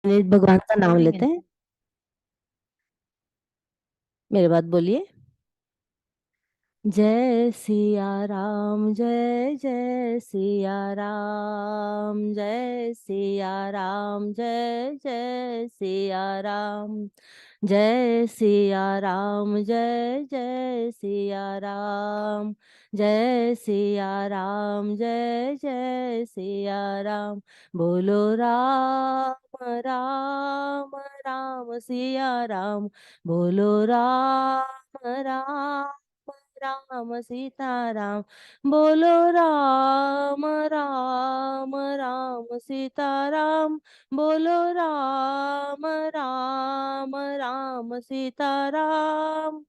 Minute भगवान का नाम लेते हैं। मेरे बात बोलिए। जय सिया राम, जय जय सिया राम, जय सिया राम, जय जय सिया राम, जय सिया राम, जय जय सिया राम, जय सिया राम, जय जय सिया राम। बोलो राम राम राम सिया राम, बोलो राम राम राम सीताराम, बोलो राम राम राम सीताराम, बोलो राम राम राम सीताराम।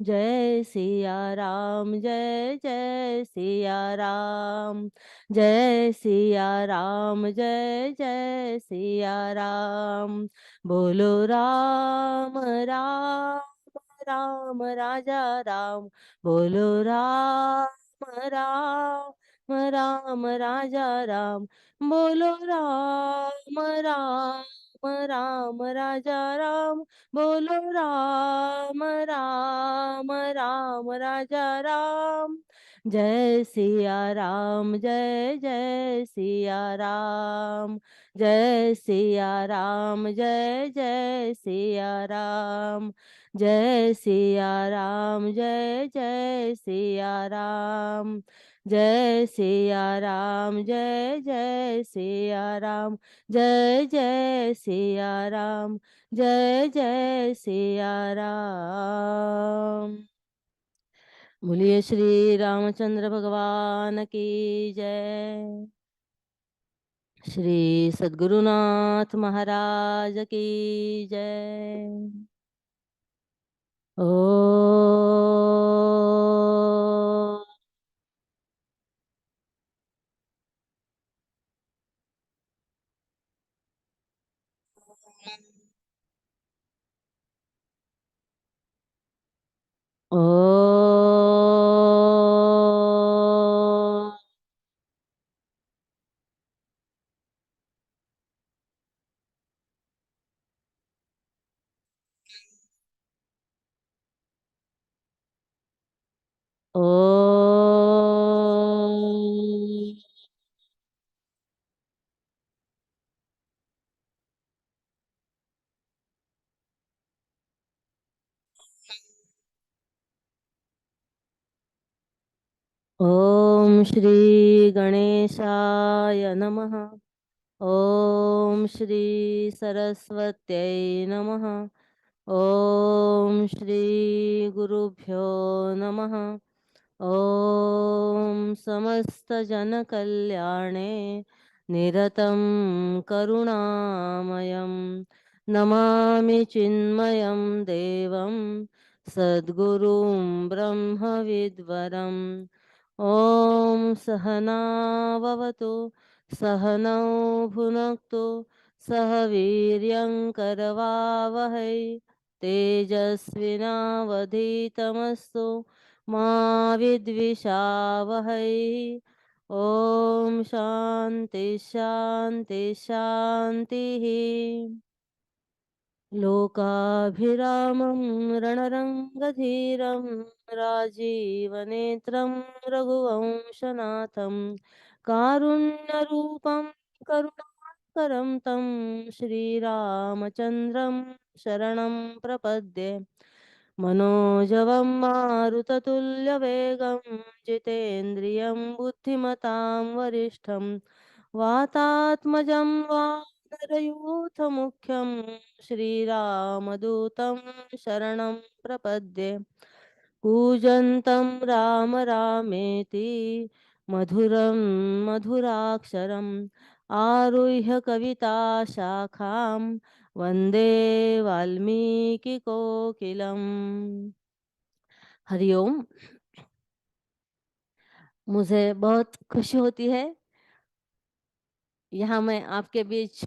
जय सिया राम, जय जय सिया राम, जय सिया राम, जय जय सिया राम। बोलो राम राम राम राजा राम, बोलो राम राम राम राजा राम, बोलो राम राम राम राजा राम, बोलो राम राम राम राजा राम। जय सिया राम, जय जय सिया राम, जय सिया राम, जय जय सिया राम, जय सिया राम, जय जय सिया राम, जय सिया राम, जय जय सिया राम, जय जय सिया राम, जय जय सिया राम। बोलिए श्री रामचंद्र भगवान की जय। श्री सद्गुरुनाथ महाराज की जय। ओ ओ ओ ओम श्री गणेशाय नमः। ओम श्री सरस्वत्यै नमः। ओम श्री गुरुभ्यो नमः। ओम समस्तजनकल्याणे निरतं करुणामयं नमामि चिन्मयं देवं सद्गुरुं ब्रह्मविद्वरम्। ॐ सहनाववतु, सहनौ भुनक्तु, सह वीर्यं करवावहै, तेजस्विनावधीतमस्तु मा विद्विषावहै। ओम शांति शांति शांतिः। लोकाभिरामं रणरङ्गधीरं राजीवनेत्रं रघुवंशनाथं कारुण्यरूपं करुणाकरं तं श्रीरामचन्द्रं शरणं प्रपद्ये। मनोजवं मारुततुल्यवेगं जितेन्द्रियं बुद्धिमतां वरिष्ठं वातात्मजं वानरयूथमुख्यं श्रीरामदूतं शरणं प्रपद्ये। कूजन्तं राम रामेति मधुरं मधुराक्षरम् आरुह्य कविताशाखां वन्दे वाल्मीकिकोकिलम्। हरिओम। मुझे बहुत खुशी होती है यहाँ मैं आपके बीच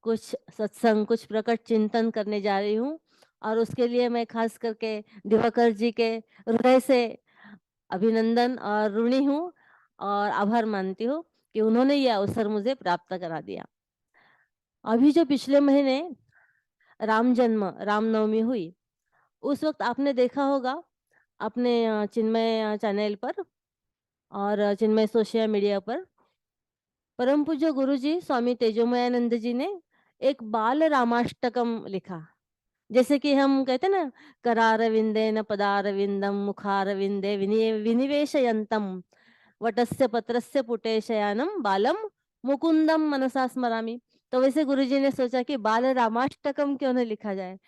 कुछ सत्संग, कुछ प्रकट चिंतन करने जा रही हूँ। और उसके लिए मैं खास करके दिवाकर जी के हृदय से अभिनंदन और ऋणी हूँ और आभार मानती हूँ कि उन्होंने यह अवसर मुझे प्राप्त करा दिया। अभी जो पिछले महीने रामनवमी हुई, उस वक़्त आपने देखा होगा अपने चिन्मय चैनल पर और चिन्मय सोशल मीडिया पर परम पूज्य गुरुजी स्वामी तेजोमयानंद जी ने एक बाल रामाष्टकम लिखा। जैसे कि हम कहते हैं ना, करारविंदेन पदारविंदम मुखारविंदे विनिवेशयंतम वटस्य पत्रस्य पुटे शयानम बालम मुकुंदम मनसा स्मरामि। तो वैसे गुरुजी ने सोचा कि बाल रामाष्टकम क्यों न लिखा जाए।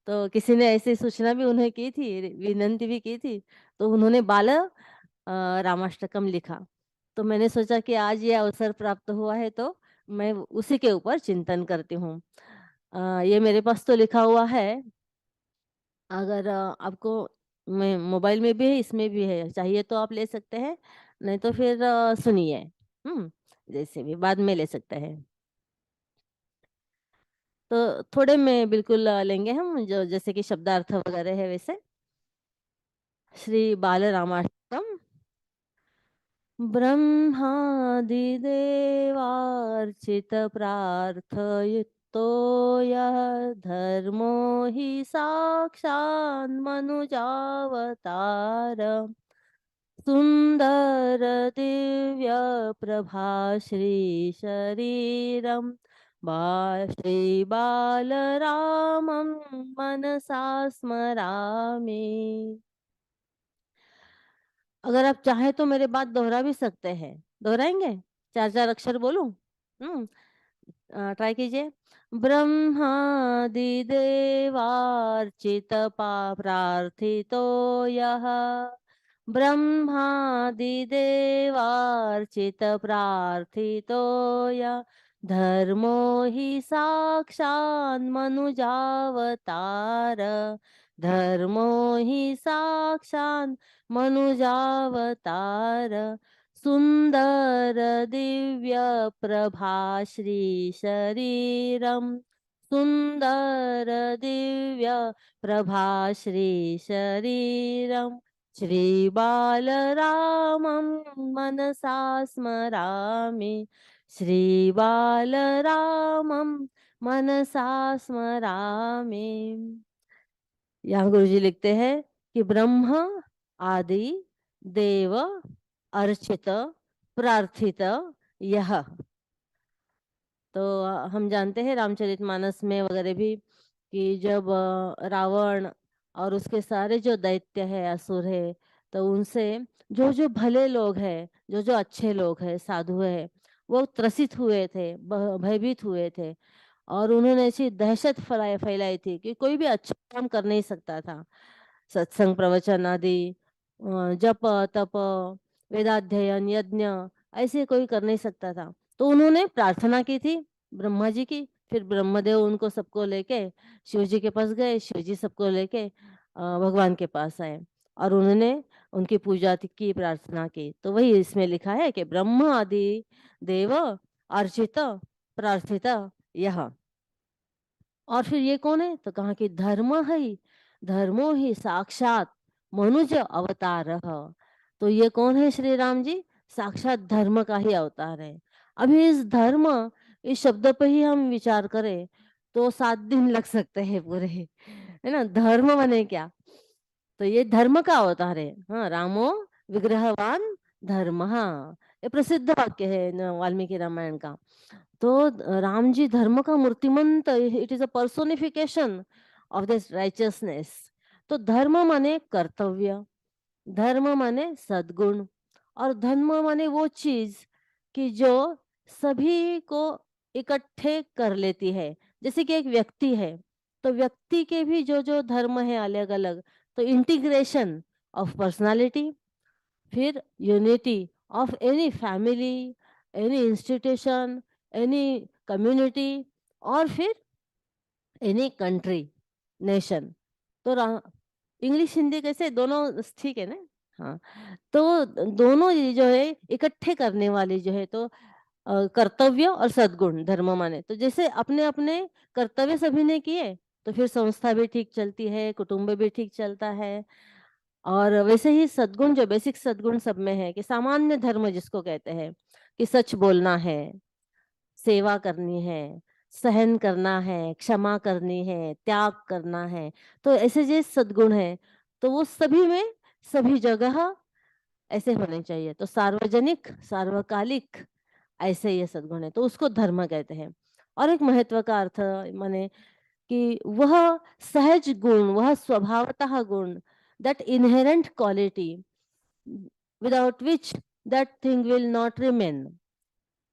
तो किसी ने ऐसी सूचना भी उन्हें की थी, विनंती भी की थी, तो उन्होंने बाल रामाष्टकम लिखा। तो मैंने सोचा कि आज ये अवसर प्राप्त हुआ है, तो मैं उसी के ऊपर चिंतन करती हूँ। ये मेरे पास तो लिखा हुआ है। अगर आपको मैं मोबाइल में भी है, इसमें भी है, चाहिए तो आप ले सकते हैं, नहीं तो फिर सुनिए। जैसे भी बाद में ले सकते हैं। तो थोड़े में बिल्कुल लेंगे हम, जो जैसे कि शब्दार्थ वगैरह है वैसे। श्री बाल रामाष्टकम। ब्रह्मादिदेवार्चित प्रार्थयुक्तो यः धर्मो हि साक्षान्मनुजावतार सुंदर दिव्य प्रभा श्री शरीरम श्री बालरामं मनसा स्मरामि। अगर आप चाहें तो मेरे बात दोहरा भी सकते हैं। दोहराएंगे? चार चार अक्षर बोलूं? हम्म ट्राई कीजिए। ब्रह्मादिदेवार्चित प्रार्थितो यः ब्रह्मादिदेवार्चित प्रार्थितो य धर्मो हि साक्षान्मनुजावतार धर्मो हि साक्षान् मनुजावतार सुंदर दिव्य प्रभा श्री शरीरम सुंदर दिव्य प्रभा श्री शरीरम श्री बालरामं मनसा स्मरामि श्री बालरामं मनसा स्मरामि। यहाँ गुरुजी लिखते हैं कि ब्रह्म आदि देव अर्चित प्रार्थित यह। तो हम जानते हैं रामचरितमानस में वगैरह भी कि जब रावण और उसके सारे जो दैत्य है, असुर है, तो उनसे जो जो भले लोग हैं, जो जो अच्छे लोग हैं, साधु है, वो त्रसित हुए थे, भयभीत हुए थे, और उन्होंने ऐसी दहशत फैलाई थी कि कोई भी अच्छा काम कर नहीं सकता था। सत्संग, प्रवचन आदि, जप तप, वेदाध्ययन, यज्ञ, ऐसे कोई कर नहीं सकता था। तो उन्होंने प्रार्थना की थी ब्रह्मा जी की। फिर ब्रह्मदेव उनको सबको लेके शिव जी के पास गए, शिव जी सबको लेके भगवान के पास आए और उन्होंने उनकी पूजा की, प्रार्थना की। तो वही इसमें लिखा है कि ब्रह्म आदि देव अर्चित प्रार्थित यह। और फिर ये कौन है? तो कहा कि धर्म है, धर्मो ही साक्षात मनुज अवतार। तो ये कौन है? श्री राम जी साक्षात धर्म का ही अवतार है। अभी इस धर्म, इस शब्द पे ही हम विचार करें तो 7 दिन लग सकते हैं पूरे, है ना। धर्म बने क्या? तो ये धर्म का अवतार है। हाँ, रामो विग्रहवान धर्म, हाँ, ये प्रसिद्ध वाक्य है वाल्मीकि रामायण का। तो राम जी धर्म का मूर्तिमंत, it is a personification of this righteousness. तो धर्म माने कर्तव्य, धर्म माने सद्गुण, और धर्म माने वो चीज कि जो सभी को इकट्ठे कर लेती है। जैसे कि एक व्यक्ति है, तो व्यक्ति के भी जो जो धर्म है अलग अलग, तो इंटीग्रेशन ऑफ पर्सनालिटी, फिर unity of any family, any institution, any community, और फिर एनी कंट्री, नेशन। तो इंग्लिश हिंदी कैसे, दोनों ठीक है ना। हाँ, तो दोनों ये जो है इकट्ठे करने वाली जो है, तो कर्तव्य और सद्गुण धर्म माने। तो जैसे अपने अपने कर्तव्य सभी ने किए, तो फिर संस्था भी ठीक चलती है, कुटुंब भी ठीक चलता है। और वैसे ही सद्गुण, जो बेसिक सद्गुण सब में है, कि सामान्य धर्म जिसको कहते हैं कि सच बोलना है, सेवा करनी है, सहन करना है, क्षमा करनी है, त्याग करना है। तो ऐसे जो सद्गुण हैं, तो वो सभी में, सभी जगह ऐसे होने चाहिए। तो सार्वजनिक, सार्वकालिक ऐसे ये सद्गुण है, तो उसको धर्म कहते हैं। और एक महत्व का अर्थ माने कि वह सहज गुण, वह स्वभावतः गुण, that inherent quality without which that thing will not remain.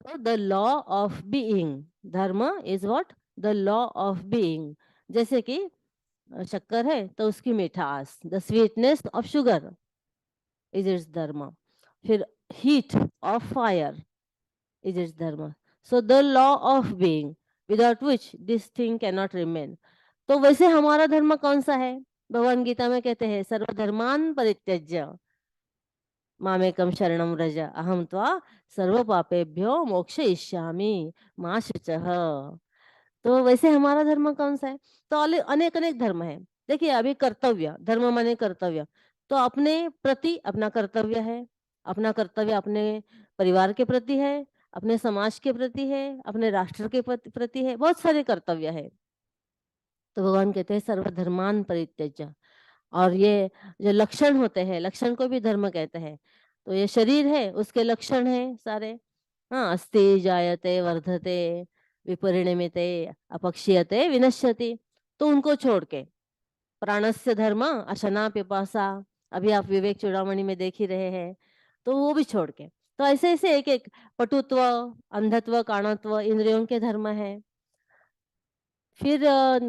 So the law of being, dharma is what? The law of being. जैसे कि शक्कर है तो उसकी मिठास, the sweetness of sugar is its dharma. फिर heat of fire is its dharma. So the law of being without which this thing can not remain. तो वैसे हमारा धर्म कौन सा है? भगवान गीता में कहते हैं सर्वधर्मान परित्यज्य मामेकम शरणम व्रज अहम त्वा सर्व पापेभ्यो मोक्षयिष्यामि मां शुचः। तो वैसे हमारा धर्म कौन सा है? तो अनेक अनेक धर्म है। देखिए अभी कर्तव्य, धर्म माने कर्तव्य, तो अपने प्रति अपना कर्तव्य है। अपना कर्तव्य अपने परिवार के प्रति है, अपने समाज के प्रति है, अपने राष्ट्र के प्रति है, बहुत सारे कर्तव्य है। तो भगवान कहते हैं सर्वधर्मान परित्यज्य। और ये जो लक्षण होते हैं, लक्षण को भी धर्म कहते हैं। तो ये शरीर है, उसके लक्षण है सारे। हाँ, अस्ति जायते वर्धते विपरिणमिते अपक्षीयते विनश्यति। तो उनको छोड़ के प्राणस्य धर्म अशना पिपासा, अभी आप विवेक चूड़ामणि में देख ही रहे हैं, तो वो भी छोड़ के। तो ऐसे ऐसे एक एक पटुत्व, अंधत्व, काणत्व इंद्रियों के धर्म है। फिर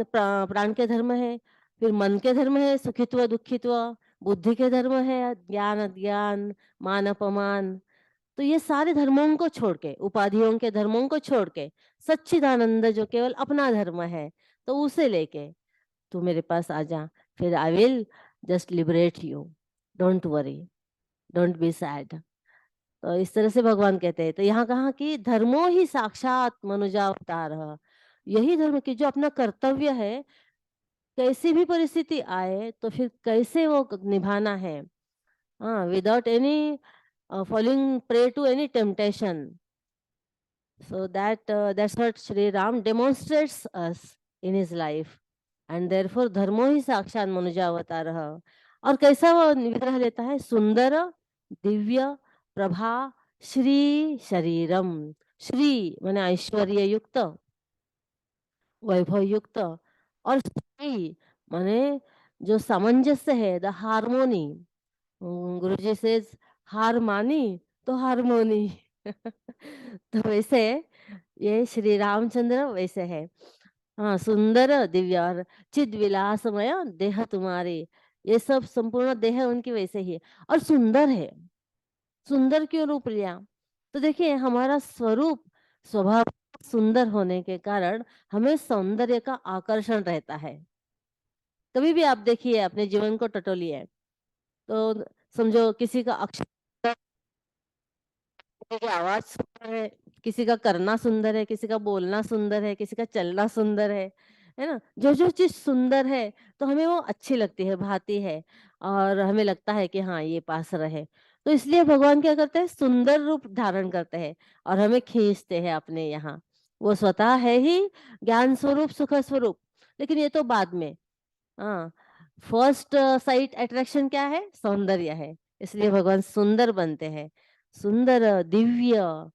प्राण के धर्म है, फिर मन के धर्म है, सुखित्व दुखित्व, बुद्धि के धर्म है, ज्ञान अज्ञान, मान अपमान। तो ये सारे धर्मों को छोड़ के, उपाधियों के धर्मों को छोड़ के, सच्चिदानंद जो केवल अपना धर्म है, तो उसे लेके तू मेरे पास आ जा, फिर I will just liberate you. Don't worry, don't be sad. तो इस तरह से भगवान कहते हैं। तो यहाँ कहा कि धर्मो ही साक्षात मनुजावतार। यही धर्म की जो अपना कर्तव्य है, कैसी भी परिस्थिति आए तो फिर कैसे वो निभाना है, हाँ, without any falling prey to any temptation. So that's what Sri Ram demonstrates us in his life. And therefore धर्मो ही साक्षात मनुजावतार। और कैसा वो विग्रह लेता है? सुंदर दिव्य प्रभा श्री शरीरम। श्री माने ऐश्वर्य युक्त, वैभव युक्त, और श्री माने जो सामंजस्य है, द हार्मोनी। गुरुजी सेज हार मानी तो हारमोनी। तो वैसे ये श्री रामचंद्र वैसे है। हाँ, सुंदर दिव्य और चिद विलासमय देह तुम्हारे, ये सब संपूर्ण देह उनकी वैसे ही है। और सुंदर है। सुंदर क्यों रूप लिया? तो देखिए हमारा स्वरूप, स्वभाव सुंदर होने के कारण हमें सौंदर्य का आकर्षण रहता है। कभी भी आप देखिए, अपने जीवन को टटोलिए, तो समझो किसी का अक्षर, किसी की आवाज सुंदर है, किसी का करना सुंदर है, किसी का बोलना सुंदर है, किसी का चलना सुंदर है ना? जो जो चीज सुंदर है तो हमें वो अच्छी लगती है, भाती है, और हमें लगता है कि हाँ ये पास रहे। तो इसलिए भगवान क्या करते हैं? सुंदर रूप धारण करते हैं और हमें खींचते हैं अपने यहाँ। वो स्वतः है ही ज्ञान स्वरूप, सुख स्वरूप। लेकिन ये तो बाद में, हाँ, फर्स्ट साइट अट्रैक्शन क्या है? सौंदर्य है। इसलिए भगवान सुंदर बनते हैं। सुंदर दिव्य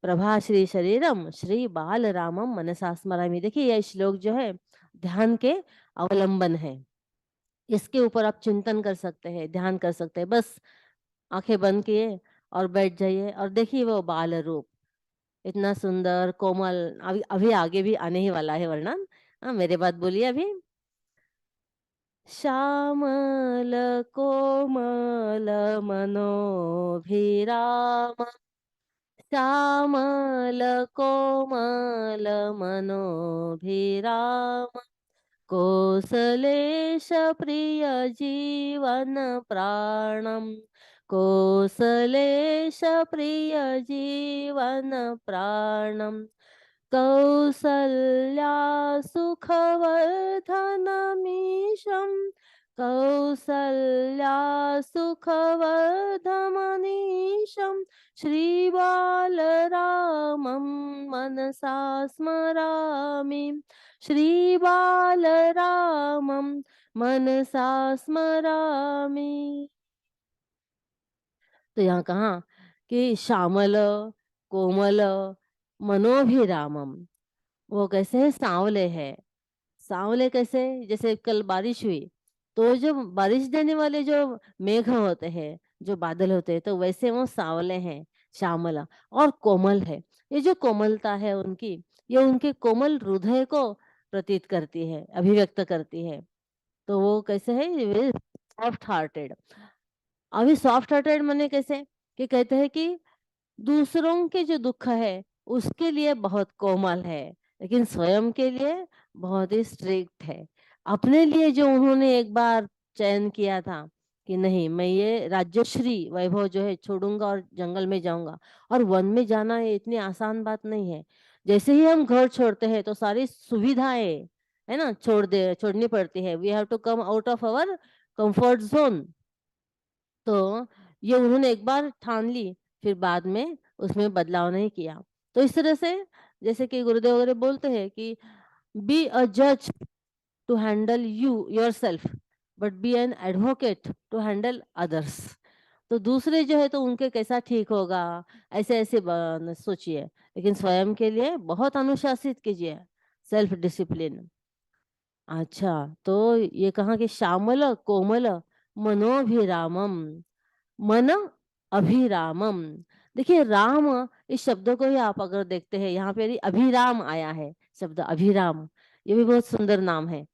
प्रभा श्री शरीरम श्री बाल रामम मनसा स्मरामि। देखिए यह श्लोक जो है ध्यान के अवलंबन है। इसके ऊपर आप चिंतन कर सकते हैं, ध्यान कर सकते हैं। बस आंखें बंद किए और बैठ जाइए और देखिए वो बाल रूप इतना सुंदर कोमल। अभी अभी आगे भी आने ही वाला है वर्णन। हाँ, मेरे बात बोलिए अभी। श्यामल कोमल मनोभिराम, श्यामल कोमल मनोभिराम, कोसलेश प्रिय जीवन प्राणम, कोसलेश प्रिय जीवन प्राणम, कौसल्या सुखवर्धनमीशं, कौसल्या सुखवर्धमनीशं श्रीबालरामं मनसा स्मरामि। श्रीबालरामं मनसा स्मरामि। तो यहाँ कहा कि श्यामल, कोमल, मनोभिरामम। वो कैसे है? सांवले है। सांवले कैसे? जैसे कल बारिश हुई, तो जो बारिश देने वाले जो मेघ होते हैं, जो बादल होते हैं, तो वैसे वो सांवले हैं, श्यामला। और कोमल है। ये जो कोमलता है उनकी, ये उनके कोमल हृदय को प्रतीत करती है, अभिव्यक्त करती है। तो वो कैसे है? Soft hearted. अभी सॉफ्ट हार्टेड माने कैसे? कि कहते हैं कि दूसरों के जो दुख है उसके लिए बहुत कोमल है, लेकिन स्वयं के लिए बहुत ही स्ट्रिक्ट है। अपने लिए जो उन्होंने एक बार चयन किया था कि नहीं, मैं ये राजश्री वैभव जो है छोड़ूंगा और जंगल में जाऊंगा। और वन में जाना ये इतनी आसान बात नहीं है। जैसे ही हम घर छोड़ते हैं तो सारी सुविधाएं है ना छोड़नी पड़ती है। We have to come out of our comfort zone. तो ये उन्होंने एक बार ठान ली, फिर बाद में उसमें बदलाव नहीं किया। तो इस तरह से जैसे कि गुरुदेव वगैरह बोलते हैं कि बी अ जज to handle yourself, but be an advocate to handle others. तो दूसरे जो है तो उनके कैसा ठीक होगा, ऐसे ऐसे सोचिए, लेकिन स्वयं के लिए बहुत अनुशासित कीजिए, सेल्फ डिसिप्लिन। अच्छा, तो ये कहा कि श्यामल कोमल मनोभिरामम, मन अभिरामम। देखिए राम, इस शब्द को ही आप अगर देखते हैं, यहाँ पे अभिराम आया है शब्द अभिराम। ये भी बहुत सुंदर नाम है।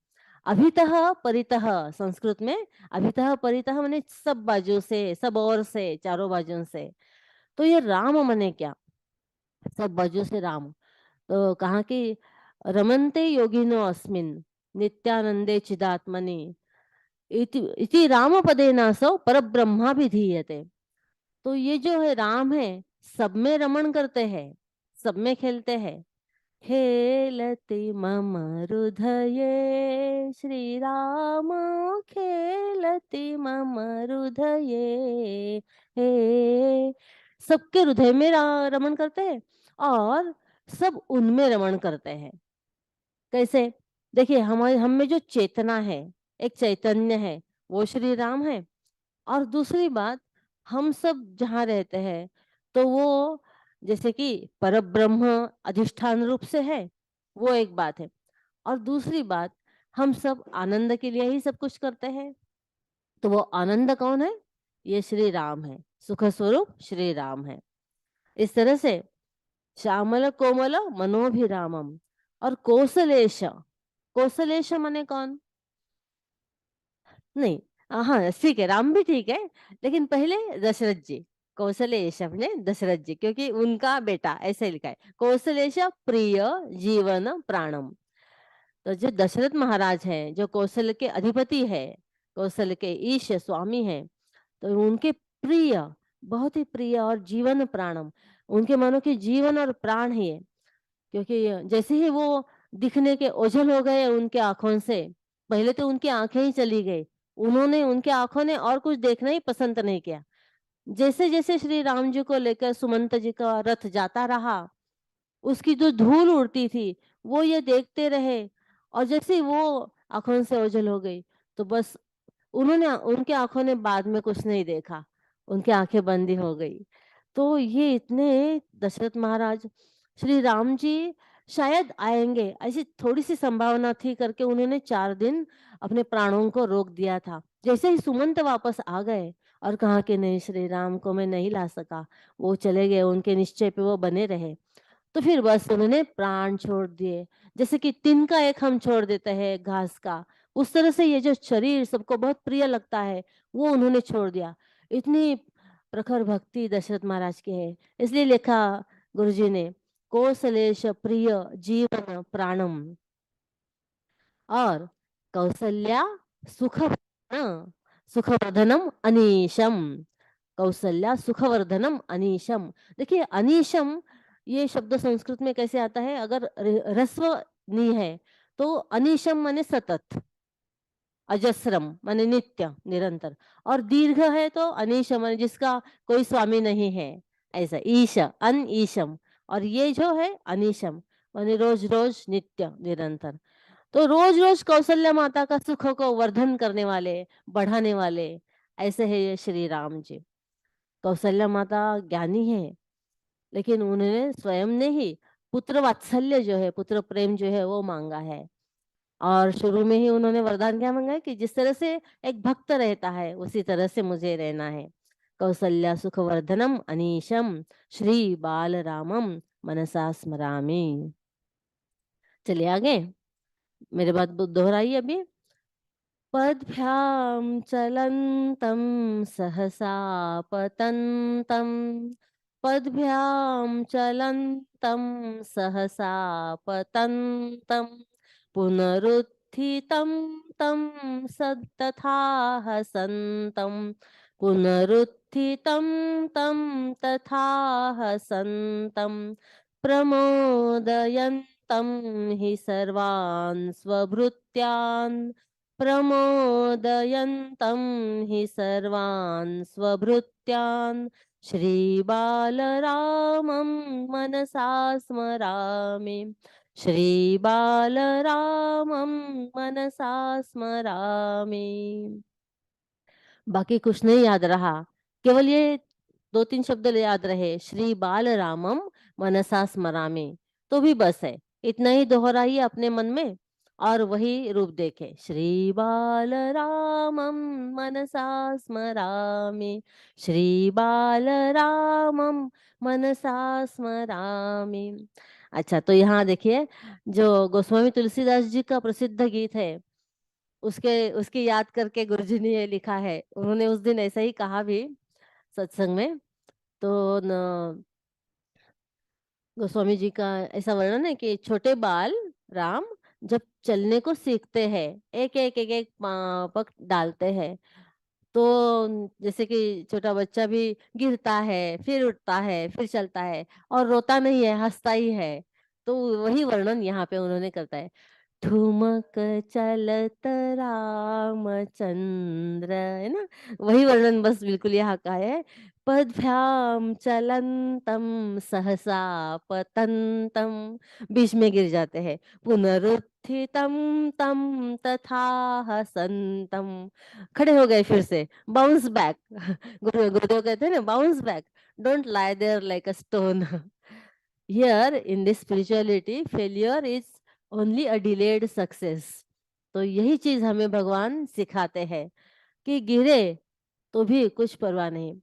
अभितः परितः, संस्कृत में अभितः परितः माने सब बाजू से, सब ओर से, चारों बाजू से। तो ये राम माने क्या? सब बाजू से राम। तो कहा कि रमन्ते योगिनो अस्मिन् नित्यानंदे चिदात्मनि इति रामपदेनासौ परब्रह्मा विधीयते। तो ये जो है राम है, सब में रमण करते हैं, सब में खेलते हैं। खेलति मम हृदये श्री राम, खेलति मम हृदये। हे, सबके हृदय में रमण करते हैं और सब उनमें रमण करते हैं। कैसे? देखिए हमारे हम में जो चेतना है, एक चैतन्य है, वो श्री राम है। और दूसरी बात, हम सब जहाँ रहते हैं तो वो जैसे कि परब्रह्म अधिष्ठान रूप से है, वो एक बात है। और दूसरी बात, हम सब आनंद के लिए ही सब कुछ करते हैं। तो वो आनंद कौन है? ये श्री राम है, सुख स्वरूप श्री राम है। इस तरह से श्यामल कोमल मनोभिरामम। और कौशलेश, कौशलेश माने कौन? नहीं, हाँ ठीक है, राम भी ठीक है, लेकिन पहले दशरथ जी। कौशलेश अपने दशरथ जी, क्योंकि उनका बेटा ऐसे लिखा है, कौशलेश प्रिय जीवन प्राणम। तो जो दशरथ महाराज हैं, जो कौशल के अधिपति है, कौशल के ईश स्वामी हैं, तो उनके प्रिय, बहुत ही प्रिय और जीवन प्राणम, उनके मानो कि जीवन और प्राण ही है। क्योंकि जैसे ही वो दिखने के ओझल हो गए उनके आंखों से, पहले तो उनकी आंखें ही चली गई, उन्होंने उनके आंखों ने और कुछ देखना ही पसंद नहीं किया। जैसे जैसे श्री राम जी को लेकर सुमंत जी का रथ जाता रहा, उसकी जो धूल उड़ती थी वो ये देखते रहे। और जैसे ही वो आंखों से ओझल हो गई, तो बस उन्होंने, उनके आंखों ने बाद में कुछ नहीं देखा, उनकी आंखें बंद ही हो गई। तो ये इतने दशरथ महाराज, श्री राम जी शायद आएंगे ऐसी थोड़ी सी संभावना थी करके उन्होंने 4 दिन अपने प्राणों को रोक दिया था। जैसे ही सुमंत वापस आ गए और कहा कि नहीं, श्री राम को मैं नहीं ला सका, वो चले गए, उनके निश्चय पे वो बने रहे। तो फिर बस उन्होंने प्राण छोड़ दिए। जैसे कि तिनका एक हम छोड़ देते हैं घास का, उस तरह से ये जो शरीर सबको बहुत प्रिय लगता है, वो उन्होंने छोड़ दिया। इतनी प्रखर भक्ति दशरथ महाराज की है। इसलिए लिखा गुरुजी ने, कौशलेश प्रिय जीवन प्राणम। और कौसल्या सुख सुखवर्धनम अनीशम। कौसल्या सुखवर्धनम अनीशम। देखिए अनीशम ये शब्द संस्कृत में कैसे आता है? अगर ह्रस्व नी है तो अनीशम माने सतत, अजस्रम माने नित्य निरंतर, और दीर्घ है तो अनीशम माने जिसका कोई स्वामी नहीं है, ऐसा ईश अन ईशम। और ये जो है अनीशम माने रोज रोज नित्य निरंतर। तो रोज रोज कौशल्या माता का सुख को वर्धन करने वाले, बढ़ाने वाले, ऐसे है ये श्री राम जी। कौशल्या माता ज्ञानी है, लेकिन उन्होंने स्वयं ने ही पुत्र वात्सल्य जो है, पुत्र प्रेम जो है वो मांगा है। और शुरू में ही उन्होंने वरदान क्या मांगा है कि जिस तरह से एक भक्त रहता है उसी तरह से मुझे रहना है। कौसल्या सुखवर्धनम अनीशम श्री बाल रामम मनसा स्मरामि। चलिए आगे, मेरे बात दोहराइए अभी। पद्भ्यां चलन्तं सहसा पतन्तं, पद्भ्यां चलन्तं सहसा पतन्तं, पुनरुत्थितं तं सत्तथा हसन्तं, पुनरुत्थितं तं तथा हसन्तं, प्रमोदयन्तं हि सर्वान् स्वभृत्यान्, प्रमोदयन्तं हि सर्वान् स्वभृत्यान्, श्रीबालरामं मनसा स्मरामि, श्रीबालरामं मनसा स्मरामि। बाकी कुछ नहीं याद रहा, केवल ये 2-3 शब्द याद रहे, श्री बाल रामम मनसा स्मरामि, तो भी बस है। इतना ही दोहराइए अपने मन में और वही रूप देखे, श्री बाल रामम मनसा स्मरामि, श्री बाल रामम मनसा स्मरामि। अच्छा, तो यहाँ देखिए, जो गोस्वामी तुलसीदास जी का प्रसिद्ध गीत है, उसके उसकी याद करके गुरुजी ने ये लिखा है। उन्होंने उस दिन ऐसा ही कहा भी सत्संग में। तो न गोस्वामी जी का ऐसा वर्णन है कि छोटे बाल राम जब चलने को सीखते हैं, एक एक एक एक पग डालते हैं, तो जैसे कि छोटा बच्चा भी गिरता है, फिर उठता है, फिर चलता है, और रोता नहीं है, हंसता ही है। तो वही वर्णन यहाँ पे उन्होंने करता है। ठुमक चलत रामचंद्र, है ना, वही वर्णन बस बिल्कुल यहाँ का है। पदभ्याम चलंतम सहसा पतंतम, बीच में गिर जाते हैं, पुनरुत्थितम तम तथा हसंतम, खड़े हो गए फिर से, बाउंस बैक। गुरुदेव कहते हैं ना, bounce back, don't lie there like a stone. Here in this spirituality, failure is only a delayed success. तो यही चीज हमें भगवान सिखाते हैं कि गिरे तो भी कुछ परवाह नहीं।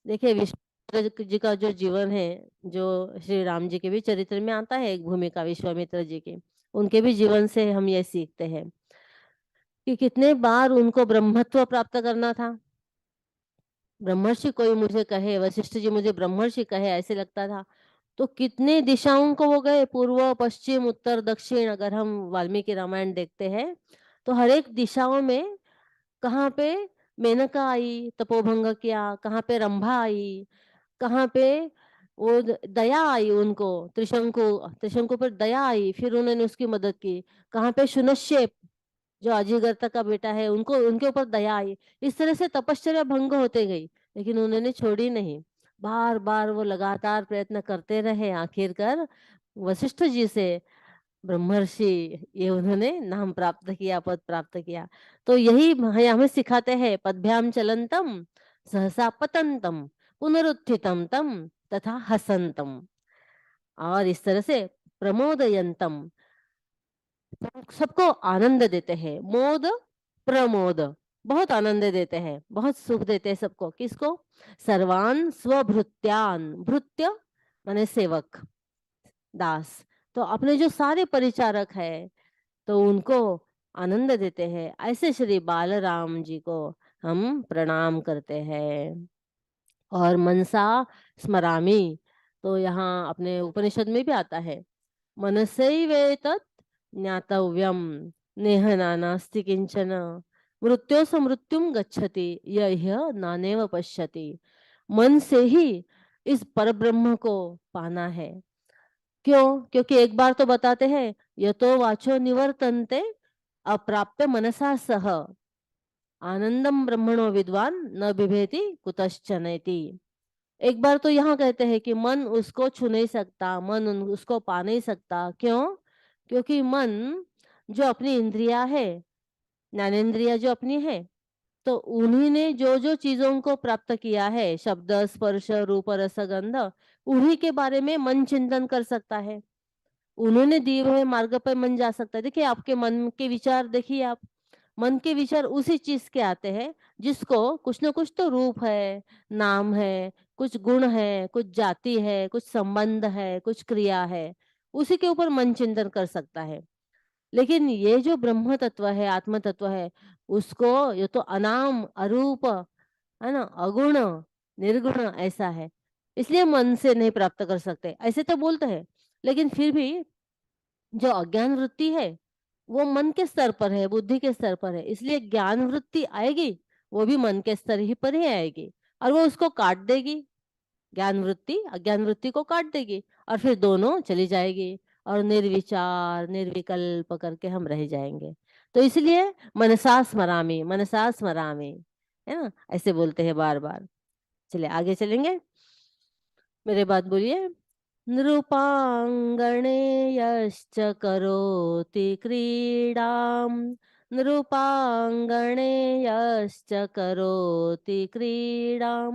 देखिए, विश्वामित्र जी का जो जीवन है, जो श्री राम जी के भी चरित्र में आता है एक भूमिका विश्वामित्र जी की, उनके भी जीवन से हम ये सीखते हैं कि कितने बार उनको ब्रह्मत्व प्राप्त करना था। ब्रह्मर्षि कोई मुझे कहे, वशिष्ठ जी मुझे ब्रह्मर्षि कहे, ऐसे लगता था। तो कितने दिशाओं को वो गए, पूर्व पश्चिम उत्तर दक्षिण, अगर हम वाल्मीकि रामायण देखते हैं तो हर एक दिशाओं में, कहाँ पे मेनका आई तपोभंग किया, कहाँ पे रंभा आई, कहाँ पे वो दया आई उनको, त्रिशंकु त्रिशंकु पर दया आई, फिर उन्होंने उसकी मदद की। कहाँ पे शुनश्चेप जो अजीगर्ता का बेटा है, उनको उनके ऊपर दया आई। इस तरह से तपश्चर्या भंग होते गई, लेकिन उन्होंने छोड़ी नहीं। बार बार वो लगातार प्रयत्न करते रहे, आखिरकार वशिष्ठ जी से ब्रह्मर्षि ये उन्होंने नाम प्राप्त किया, पद प्राप्त किया। तो यही हमें सिखाते हैं, पदभ्याम चलंतम सहसा पतंतम, पुनरुत्थितम तम तथा हसंतम, और इस तरह से प्रमोदयंतम, सबको आनंद देते हैं। मोद प्रमोद, बहुत आनंद देते हैं, बहुत सुख देते हैं सबको। किसको? सर्वान स्वभृत्यान, भृत्य माने सेवक, दास। तो अपने जो सारे परिचारक है, तो उनको आनंद देते हैं। ऐसे श्री बालराम जी को हम प्रणाम करते हैं। और मनसा स्मरामि, तो यहाँ अपने उपनिषद में भी आता है, मनसैवेतत् ज्ञातव्यम, नेह नानास्ति किंचन, मृत्योस मृत्युम गच्छति यह नानेव पश्यति। मन से ही इस परब्रह्म को पाना है। क्यों? क्योंकि एक बार तो बताते हैं, यतो वाचो निवर्तन्ते अप्राप्य मनसा सह, आनंदम ब्रह्मणो विद्वान न बिभेति कुतश्चनैति। एक बार तो यहाँ कहते हैं कि मन उसको छू नहीं सकता, मन उसको पा नहीं सकता। क्यों? क्योंकि मन जो अपनी इंद्रिया है, ज्ञानेंद्रिया जो अपनी है, तो उन्हीं ने जो जो चीजों को प्राप्त किया है, शब्द स्पर्श रूप रस गंध, उन्हीं के बारे में मन चिंतन कर सकता है। उन्होंने दिए हुए मार्ग पर मन जा सकता है। देखिए आपके मन के विचार, देखिए आप, मन के विचार उसी चीज के आते हैं जिसको कुछ ना कुछ तो रूप है, नाम है, कुछ गुण है, कुछ जाति है, कुछ संबंध है, कुछ क्रिया है, उसी के ऊपर मन चिंतन कर सकता है। लेकिन ये जो ब्रह्म तत्व है, आत्म तत्व है, उसको ये तो अनाम, अरूप, है ना, अगुण, निर्गुण ऐसा है, इसलिए मन से नहीं प्राप्त कर सकते, ऐसे तो बोलते हैं। लेकिन फिर भी जो अज्ञान वृत्ति है वो मन के स्तर पर है, बुद्धि के स्तर पर है, इसलिए ज्ञान वृत्ति आएगी, वो भी मन के स्तर ही पर ही आएगी, और वो उसको काट देगी। ज्ञान वृत्ति अज्ञान वृत्ति को काट देगी और फिर दोनों चली जाएगी, और निर्विचार निर्विकल्प करके हम रह जाएंगे। तो इसलिए मनसा स्मरामि, है ना, ऐसे बोलते हैं बार बार। चलिए आगे चलेंगे, मेरे बात बोलिए। नृपांगणे यश्च करोति क्रीडां, नृपांगणे यश्च करोति क्रीडां,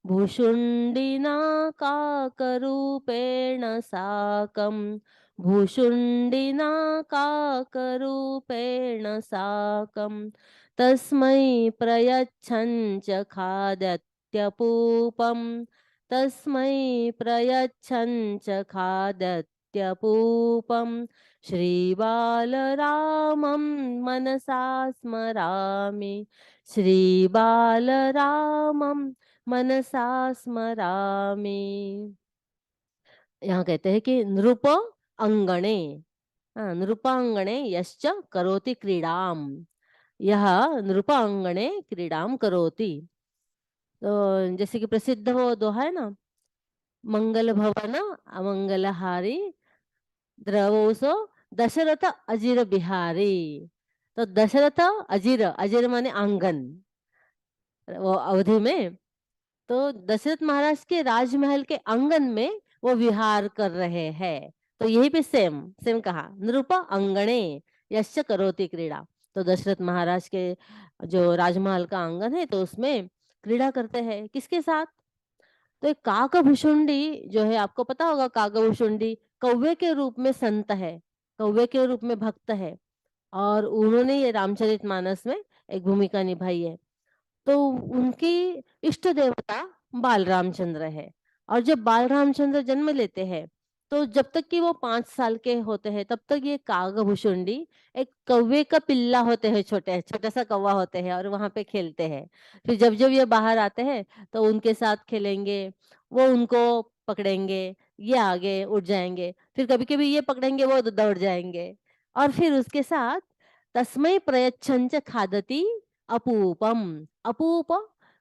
भुशुण्डिना काकरूपेण साकं, भुशुण्डिना काकरूपेण साकं, तस्मै प्रयच्छन् च खादत्यपूपम्, तस्मै प्रयच्छन् च खादत्यपूपम्, श्रीबालरामं मनसा स्मरामि, श्रीबालरामं मनसा स्मरामि। यहाँ कहते हैं कि नृप अंगणे, नृपांगणे यश्च करोति क्रीडाम, यह नृपांगणे क्रीडाम करोति। तो जैसे कि प्रसिद्ध वो दोहा है ना, मंगल भवन अमंगलहारी, द्रवोसो दशरथ अजीर बिहारी। तो दशरथ अजीर, अजीर माने आंगन, वो अवधि में, तो दशरथ महाराज के राजमहल के आंगन में वो विहार कर रहे हैं। तो यही पे सेम सेम कहा, नृप अंगणे यश्च करोति क्रीड़ा। तो दशरथ महाराज के जो राजमहल का आंगन है, तो उसमें क्रीड़ा करते हैं, किसके साथ? तो एक काकभुशुंडी जो है, आपको पता होगा, काकभुशुंडी कौवे के रूप में संत है, कौवे के रूप में भक्त है, और उन्होंने ये रामचरितमानस में एक भूमिका निभाई है। तो उनकी इष्ट देवता बाल रामचंद्र है, और जब बाल रामचंद्र जन्म लेते हैं, तो जब तक कि वो 5 साल के होते हैं, तब तक ये कागभुशुंडी एक कौवे का पिल्ला होते हैं, छोटे छोटा सा कौवा होते हैं, और वहां पे खेलते हैं। फिर जब जब ये बाहर आते हैं तो उनके साथ खेलेंगे, वो उनको पकड़ेंगे, ये आगे उठ जाएंगे, फिर कभी कभी ये पकड़ेंगे, वो दौड़ जाएंगे, और फिर उसके साथ तस्मै प्रयच्छन् च खादति अपूपम। अपूप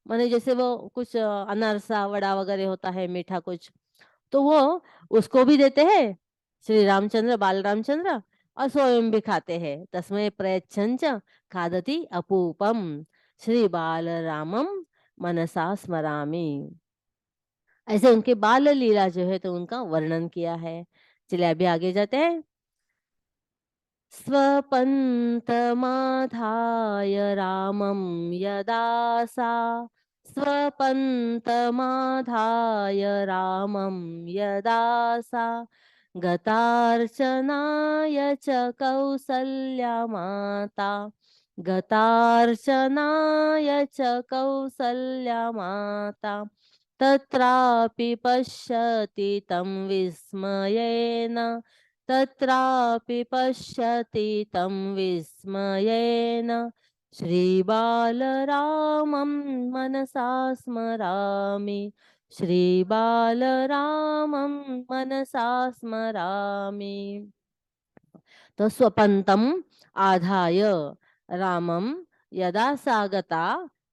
माने जैसे वो कुछ अनारसा वड़ा वगैरह होता है, मीठा कुछ, तो वो उसको भी देते हैं श्री रामचंद्र, बाल रामचंद्र, और स्वयं भी खाते हैं। तस्मै प्रयच्छन् च खादति अपूपम, श्री बाल रामम मनसा स्मरामि। ऐसे उनके बाल लीला जो है, तो उनका वर्णन किया है। चलिए अभी आगे जाते हैं। स्वपन्तमाधाय रामं यदा सा, स्वपन्तमाधाय रामं यदा सा, गतार्चनाय च कौसल्या माता, गतार्चनाय च कौसल्या माता, तत्रापि पश्यति तं विस्मयेन, तत्रापि पश्यति तं विस्मयेन, श्रीबालरामं मनसा स्मरामि, श्रीबालरामं मनसा स्मरामि। तो स्वपंतम आधाय रामम यदा सागता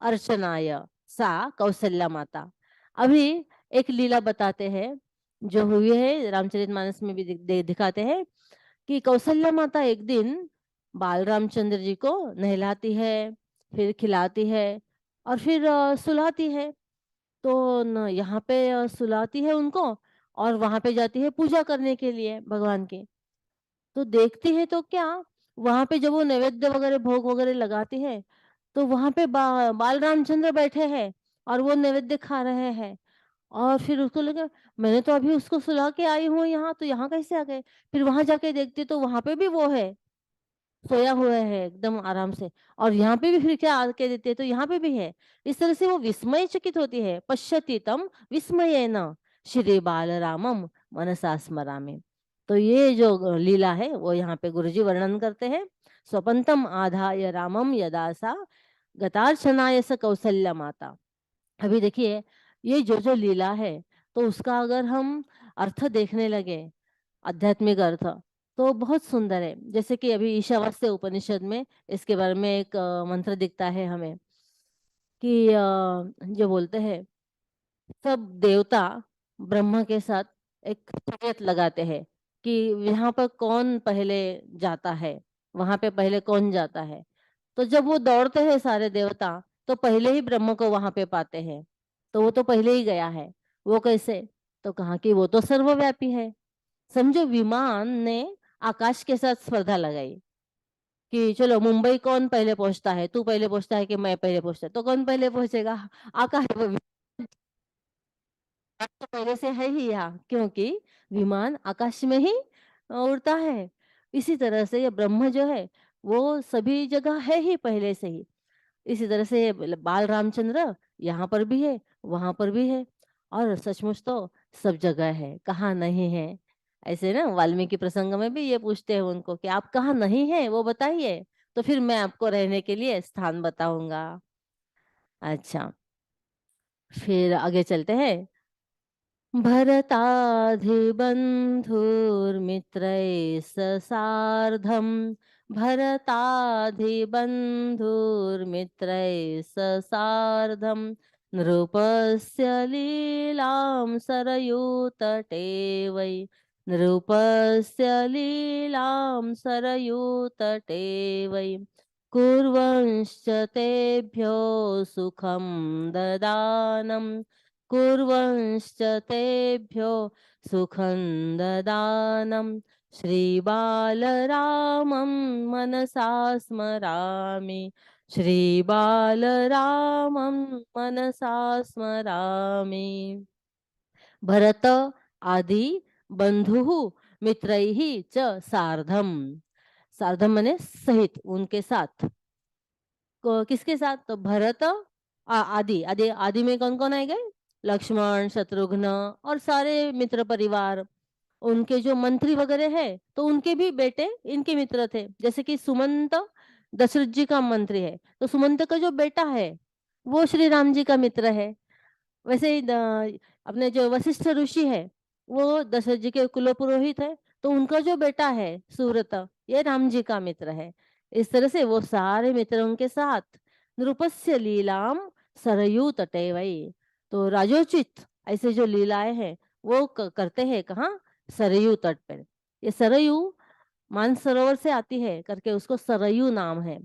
अर्चनाय सा कौसल्या माता। अभी एक लीला बताते हैं जो हुई है, रामचरितमानस में भी दिखाते हैं कि कौसल्या माता एक दिन बाल रामचंद्र जी को नहलाती है, फिर खिलाती है और फिर सुलाती है। तो न यहाँ पे सुलाती है उनको और वहाँ पे जाती है पूजा करने के लिए भगवान की। तो देखती है तो क्या, वहाँ पे जब वो नैवेद्य वगैरह भोग वगैरह लगाती है, तो वहाँ पे बाल रामचंद्र बैठे हैं और वो नैवेद्य खा रहे हैं। और फिर उसको लगा मैंने तो अभी उसको सुला के आई हूँ यहाँ, तो यहाँ कैसे आ गए? फिर वहाँ जाके देखती तो वहाँ पे भी वो है, सोया हुआ है एकदम आराम से। और यहाँ पे भी फिर क्या आके देते हैं तो यहाँ पे भी है। इस तरह से वो विस्मय चकित होती है। पश्यति तम विस्मयेन श्री बाल रामम मनसा स्मरामि। तो ये जो लीला है वो यहाँ पे गुरुजी वर्णन करते हैं। स्वपंतम आधाय रामम यदा सा गतार्चनाय स कौसल्या माता। अभी देखिए, ये जो जो लीला है, तो उसका अगर हम अर्थ देखने लगे, आध्यात्मिक अर्थ, तो बहुत सुंदर है। जैसे कि अभी ईशावास्य उपनिषद में इसके बारे में एक मंत्र दिखता है हमें कि जो बोलते हैं सब देवता ब्रह्मा के साथ एक शर्त लगाते हैं कि यहाँ पर कौन पहले जाता है, वहां पे पहले कौन जाता है। तो जब वो दौड़ते हैं सारे देवता, तो पहले ही ब्रह्म को वहां पे पाते हैं। तो वो तो पहले ही गया है। वो कैसे? तो कहा कि वो तो सर्वव्यापी है। समझो, विमान ने आकाश के साथ स्पर्धा लगाई कि चलो मुंबई कौन पहले पहुंचता है, तू पहले पहुंचता है कि मैं पहले पहुंचता, तो कौन पहले पहुंचेगा? आकाश। वो बात तो पहले से है ही यहाँ, क्योंकि विमान आकाश में ही उड़ता है। इसी तरह से ये ब्रह्म जो है वो सभी जगह है ही पहले से ही। इसी तरह से बाल रामचंद्र यहाँ पर भी है, वहां पर भी है। और सचमुच तो सब जगह है, कहाँ नहीं है। ऐसे ना वाल्मीकि प्रसंग में भी ये पूछते हैं उनको कि आप कहाँ नहीं है वो बताइए, तो फिर मैं आपको रहने के लिए स्थान बताऊंगा। अच्छा, फिर आगे चलते हैं। भरताधिबन्धुर्मित्रैः सार्धं भरताधिबन्धुर्मित्रैः सार्धं नृपस्य लीलां सरयूतटे वै नृपस्य लीलां सरयूतटे वै कुर्वंश्च तेभ्यो सुखं ददानम् कुर्वंश्च तेभ्यो सुखं ददानं श्रीबालरामं मनसा स्मरामि श्रीबालरामं मनसा स्मरामि। भरत आदि बंधु मित्रैः च सार्धम। सार्धम माने सहित, उनके साथ। किसके साथ? तो भरत आदि आदि आदि में कौन कौन आए गए? लक्ष्मण, शत्रुघ्न और सारे मित्र परिवार। उनके जो मंत्री वगैरह है, तो उनके भी बेटे इनके मित्र थे। जैसे कि सुमंत दशरथ जी का मंत्री है, तो सुमंत का जो बेटा है वो श्री राम जी का मित्र है। वैसे ही अपने जो वशिष्ठ ऋषि है वो दशरथ जी के कुल पुरोहित है, तो उनका जो बेटा है सूरत, ये राम जी का मित्र है। इस तरह से वो सारे मित्रों के साथ नृपस्य लीलाम सरयू तटे वही। तो राजोचित ऐसे जो लीलाएं हैं वो करते हैं कहाँ? सरयू तट पर। ये सरयू मानसरोवर से आती है करके उसको सरयू नाम है।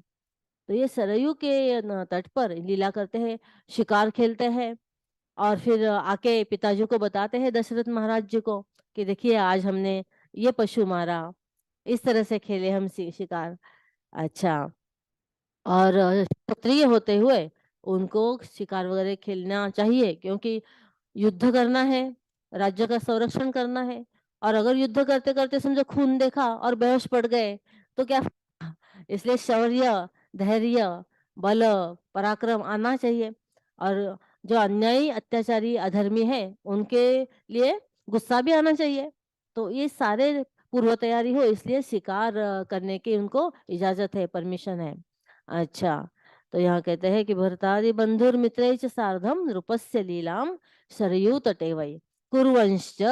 तो ये सरयू के तट पर लीला करते हैं, शिकार खेलते हैं। और फिर आके पिताजी को बताते हैं दशरथ महाराज जी को कि देखिए आज हमने ये पशु मारा, इस तरह से खेले हम शिकार। अच्छा, और क्षत्रिय होते हुए उनको शिकार वगैरह खेलना चाहिए, क्योंकि युद्ध करना है, राज्य का संरक्षण करना है। और अगर युद्ध करते करते समझो खून देखा और बेहोश पड़ गए तो क्या? इसलिए शौर्य, धैर्य, बल, पराक्रम आना चाहिए। और जो अन्यायी, अत्याचारी, अधर्मी है उनके लिए गुस्सा भी आना चाहिए। तो ये सारे पूर्व तैयारी हो, इसलिए शिकार करने की उनको इजाजत है, परमिशन है। अच्छा, तो यहाँ कहते हैं कि भरतादि बंधुर मित्र सार्धम नृपस्य लीलाम सरयू तटे वै कुर्वंश्च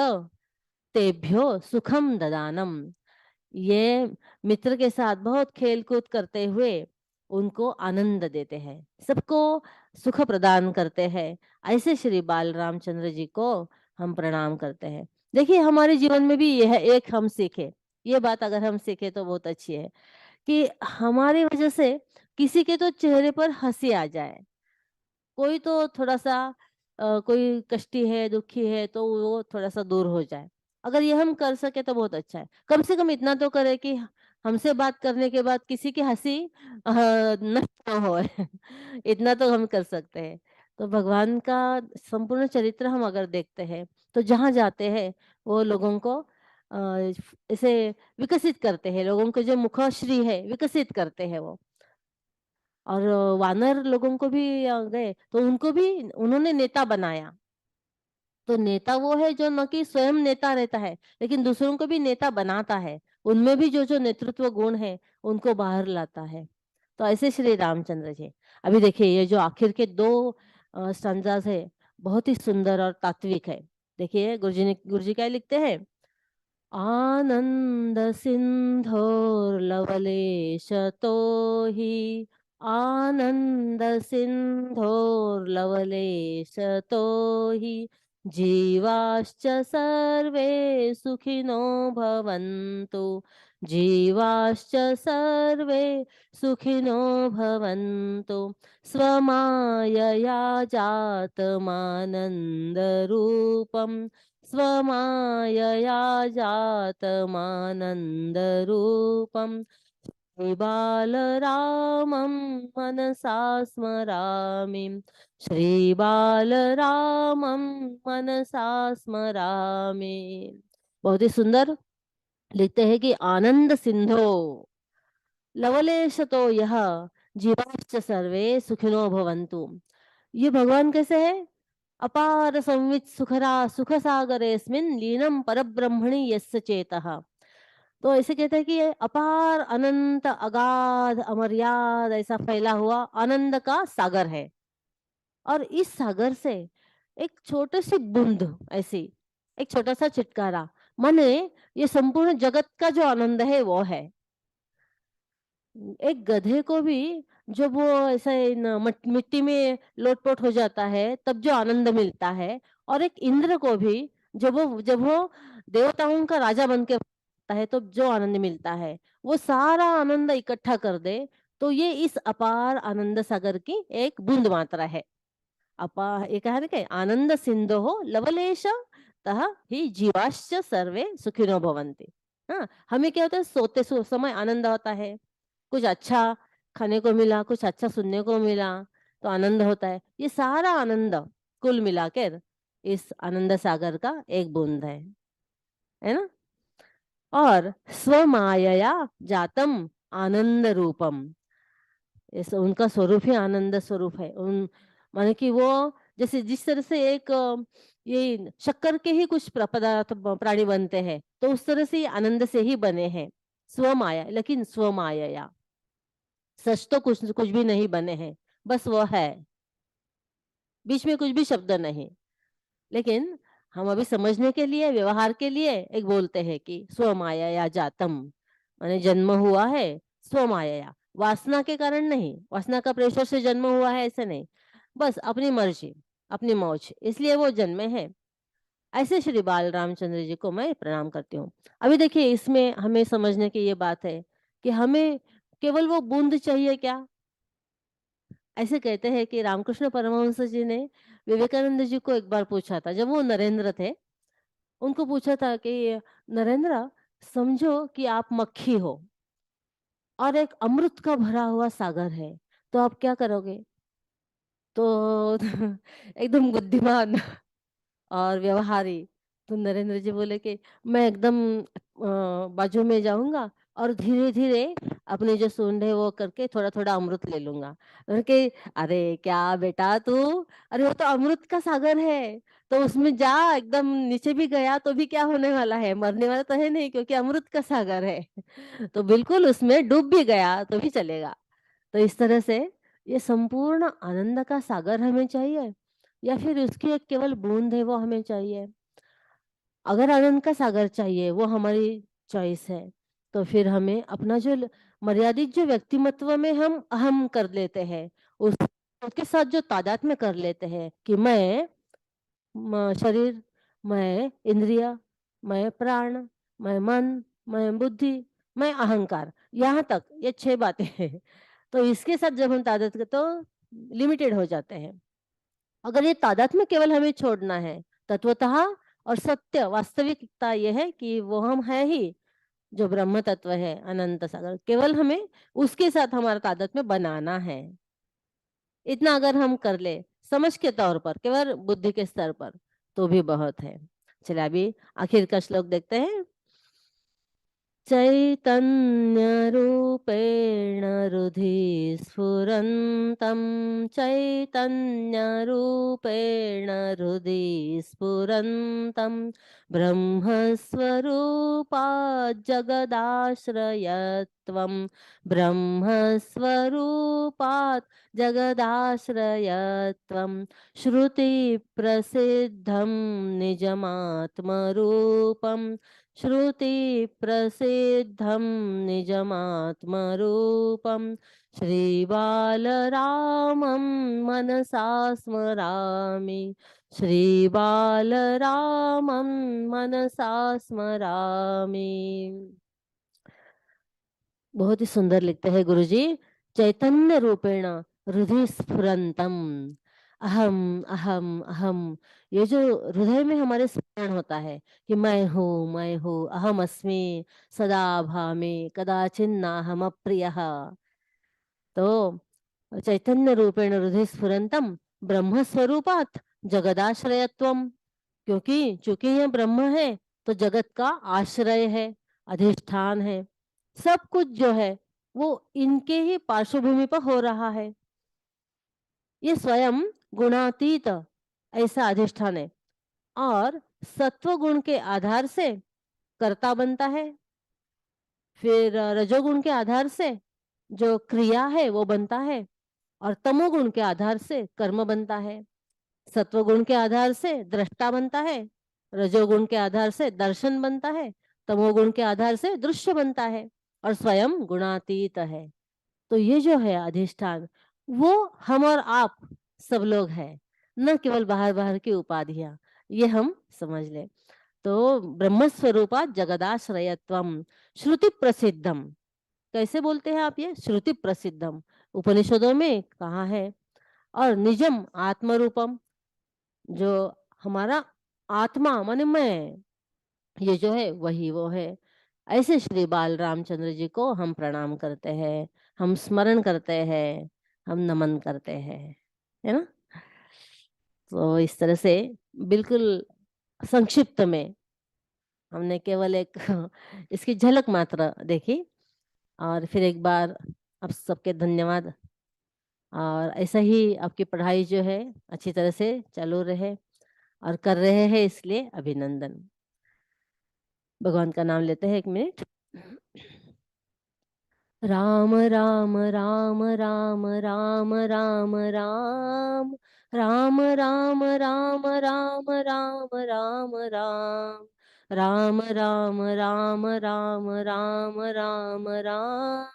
तेभ्यो सुखम ददानम। ये मित्र के साथ बहुत खेल कूद करते हुए उनको आनंद देते हैं, सबको सुख प्रदान करते हैं। ऐसे श्री बाल रामचंद्र जी को हम प्रणाम करते हैं। देखिए, हमारे जीवन में भी यह एक हम सीखे, ये बात अगर हम सीखे तो बहुत अच्छी है कि हमारी वजह से किसी के तो चेहरे पर हँसी आ जाए, कोई तो थोड़ा-सा कोई कष्टी है, दुखी है तो वो थोड़ा-सा दूर हो जाए। अगर ये हम कर सके तो बहुत अच्छा है। कम से कम इतना तो करें कि हमसे बात करने के बाद किसी की हँसी नष्ट ना हो। इतना तो हम कर सकते हैं। तो भगवान का संपूर्ण चरित्र हम अगर देखते हैं, तो जहाँ जाते हैं वो लोगों को ऐसे विकसित करते हैं, लोगों के जो मुखश्री है विकसित करते हैं वो। और वानर लोगों को भी गए तो उनको भी उन्होंने नेता बनाया। तो नेता वो है जो न कि स्वयं नेता रहता है, लेकिन दूसरों को भी नेता बनाता है। उनमें भी जो-जो नेतृत्व गुण है, उनको बाहर लाता है। तो ऐसे श्री रामचंद्र जी। अभी देखिए ये जो आखिर के 2 स्टैन्ज़ास है, बहुत ही सुंदर और तात्विक है। देखिए गुरुजी क्या लिखते हैं? आनन्दसिन्धोर्लवलेशतो हि आनन्दसिन्धोर्लवलेशतो हि जीवाश्च सर्वे सुखिनो भवन्तु जीवाश्च सर्वे सुखिनो भवन्तु स्वमायया जातमानन्दरूपम् स्वमायया जातमानन्दरूपं श्रीबालरामं मनसा स्मरामि श्रीबालरामं मनसा स्मरामि। बहुत ही सुंदर लिखते हैं कि आनंद सिंधो लवलेशतो यह जीवाश्च सर्वे सुखिनो भवन्तु। ये भगवान कैसे है? अपार संवित सुखरा सुख सागरेस्मिन् लीनम परब्रह्मणि यस्य चेतः। तो ऐसे कहते हैं कि ये अपार अनंत अगाध अमर्याद ऐसा फैला हुआ आनंद का सागर है। और इस सागर से एक छोटी सी बूंद ऐसी एक छोटा सा चिटकारा माने ये संपूर्ण जगत का जो आनंद है वो है। एक गधे को भी जब वो ऐसे मिट्टी में लोट-पोट हो जाता है तब जो आनंद मिलता है और एक इंद्र को भी जब वो देवताओं का राजा बन के आता है तो जो आनंद मिलता है वो सारा आनंद इकट्ठा कर दे तो ये इस अपार आनंद सागर की एक बूंद मात्रा है। ये कहा ना कि आनंद सिंधो लवलेश तह ही जीवाश्च सर्वे सुखिनो भवन्ति। हाँ, हमें क्या होता है सोते समय आनंद होता है, कुछ अच्छा खाने को मिला, कुछ अच्छा सुनने को मिला, तो आनंद होता है। ये सारा आनंद कुल मिलाकर इस आनंद सागर का एक बूंद है ना? और स्वमायया जातम आनंद रूपम, इस उनका स्वरूप ही आनंद स्वरूप है। उन माने कि वो जैसे जिस तरह से एक ये शक्कर के ही कुछ पदार्थ प्राणी बनते हैं, तो उस तरह से ये आनंद से ही बने हैं। स्वमाया, लेकिन स्वमायया सच तो कुछ कुछ भी नहीं बने हैं, बस वो है, बीच में कुछ भी शब्द नहीं। लेकिन हम अभी समझने के लिए, व्यवहार के लिए एक बोलते हैं कि स्वमायया जातम, माने जन्म हुआ है स्वमायया, वासना के कारण नहीं, वासना का प्रेशर से जन्म हुआ है ऐसे नहीं, बस अपनी मर्जी, अपनी मौज, इसलिए वो जन्मे हैं। ऐसे श्री बाल रामचंद्र जी को मैं प्रणाम करती हूँ। अभी देखिए इसमें हमें समझने की ये बात है कि हमें केवल वो बूंद चाहिए क्या? ऐसे कहते हैं कि रामकृष्ण परमहंस जी ने विवेकानंद जी को एक बार पूछा था, जब वो नरेंद्र थे, उनको पूछा था कि नरेंद्र, समझो कि आप मक्खी हो और एक अमृत का भरा हुआ सागर है, तो आप क्या करोगे? तो एकदम बुद्धिमान और व्यवहारी। तो नरेंद्र जी बोले कि मैं एकदम बाजू में जाऊँगा और धीरे-धीरे अपने जो सूंड है वो करके थोड़ा-थोड़ा अमृत ले लूँगा। मैंने कि अरे क्या बेटा तू, अरे वो तो अमृत का सागर है, तो उसमें जा, एकदम नीचे भी गया तो भी क्या होने वाला है, मरने वाला तो है नहीं क्योंकि अमृत का सागर है। तो बिल्कुल उसमें डूब भी गया तो भी चलेगा। तो इस तरह से ये संपूर्ण आनंद का सागर हमें चाहिए या फिर उसकी एक केवल बूंद है वो हमें चाहिए। अगर आनंद का सागर चाहिए वो हमारी चॉइस है, तो फिर हमें अपना जो मर्यादित जो व्यक्तिमत्व में हम अहम कर लेते हैं, उस उसके साथ जो तादात्म्य कर लेते हैं कि मैं शरीर, मैं इंद्रिय, मैं प्राण, मैं मन, मैं बुद्धि, मैं अहंकार, यहाँ तक ये 6 बातें हैं। तो इसके साथ जब हम तादात्म्य तो लिमिटेड हो जाते हैं। अगर ये तादात्म्य केवल हमें छोड़ना है तत्वतः, और सत्य वास्तविकता यह है कि वो हम है ही, जो ब्रह्म तत्व है अनंत सागर, केवल हमें उसके साथ हमारा तादात्म्य बनाना है। इतना अगर हम कर ले समझ के तौर पर, केवल बुद्धि के स्तर पर, तो भी बहुत है। चलिए अभी आखिर का श्लोक देखते हैं। चैतन्यरूपेण हृदि स्फुरन्तं, चैतन्यरूपेण हृदि स्फुरन्तं, ब्रह्मस्वरूपात् जगदाश्रयत्वं, ब्रह्मस्वरूपात् जगदाश्रयत्वं, श्रुतिप्रसिद्धं निजमात्मरूपं, श्रुतिप्रसिद्धं निजमात्मरूपं, श्रीबालरामं मनसा स्मरामि, श्रीबालरामं मनसा स्मरामि। बहुत ही सुंदर लिखते हैं गुरुजी। चैतन्य रूपेण हृदय स्फुरंतम, अहम अहम अहम, ये जो हृदय में हमारे स्मरण होता है कि मैं हूँ, अहम अस्मि, सदा भामि, कदाचिन्नाहम अप्रियः। तो चैतन्य रूपेण हृदय स्फुरंतम, ब्रह्म स्वरूपात जगदाश्रयत्वम, क्योंकि चूंकि यह ब्रह्म है तो जगत का आश्रय है, अधिष्ठान है। सब कुछ जो है वो इनके ही पार्श्वभूमि पर हो रहा है। ये स्वयं गुणातीत ऐसा अधिष्ठान है, और सत्व गुण के आधार से कर्ता बनता है, फिर रजोगुण के आधार से जो क्रिया है वो बनता है, और तमोगुण के आधार से कर्म बनता है। सत्वगुण के आधार से दृष्टा बनता है, रजोगुण के आधार से दर्शन बनता है, तमोगुण के आधार से दृश्य बनता है, और स्वयं गुणातीत है। तो ये जो है अधिष्ठान, वो हम और आप सब लोग हैं, न केवल बाहर बाहर की उपाधियां। ये हम समझ ले। तो ब्रह्म स्वरूपा जगदाश्रयत्वम, श्रुति प्रसिद्धम। कैसे बोलते हैं आप ये? श्रुति प्रसिद्धम, उपनिषदों में कहा है। और निजम आत्मरूपम, जो हमारा आत्मा माने मैं, ये जो है वही वो है। ऐसे श्री बाल रामचंद्र जी को हम प्रणाम करते हैं, हम स्मरण करते हैं, हम नमन करते हैं, है ना। तो इस तरह से बिल्कुल संक्षिप्त में हमने केवल एक इसकी झलक मात्र देखी। और फिर एक बार आप सबके धन्यवाद। और ऐसा ही आपकी पढ़ाई जो है अच्छी तरह से चालू रहे, और कर रहे हैं इसलिए अभिनंदन। भगवान का नाम लेते हैं 1 मिनट। राम राम राम राम राम राम राम, राम राम राम राम राम राम राम, राम राम राम राम राम राम राम,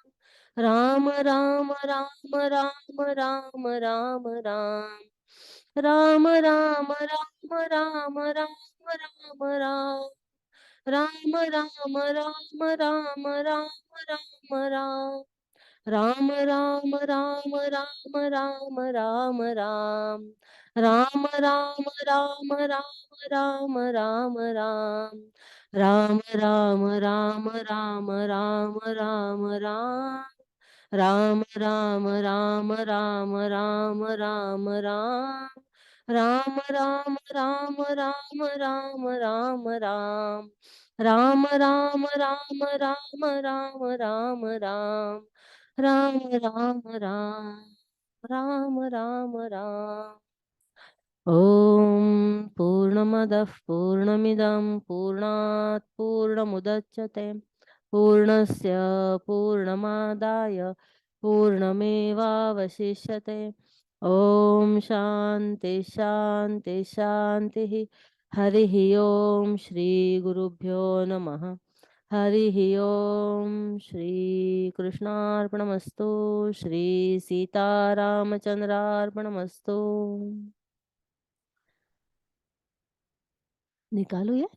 राम राम राम राम राम राम राम, राम राम राम राम राम राम राम, राम राम राम राम राम राम राम, राम राम राम राम राम राम, राम राम राम राम राम राम, राम राम राम राम राम राम राम, राम राम राम राम राम राम राम, राम राम राम राम राम राम राम, राम राम राम राम राम राम राम, राम राम राम, राम राम राम। ॐ पूर्णमदः पूर्णमिदं पूर्णात् पूर्णमुदच्यते, पूर्णस्य पूर्णमादाय पूर्णमेवावशिष्यते। ॐ शान्ति शान्ति शान्तिः। हरिः ॐ श्रीगुरुभ्यो नमः। हरिः ॐ श्रीकृष्णार्पणमस्तु, श्री सीतारामचन्द्रार्पणमस्तु। निकालो ये।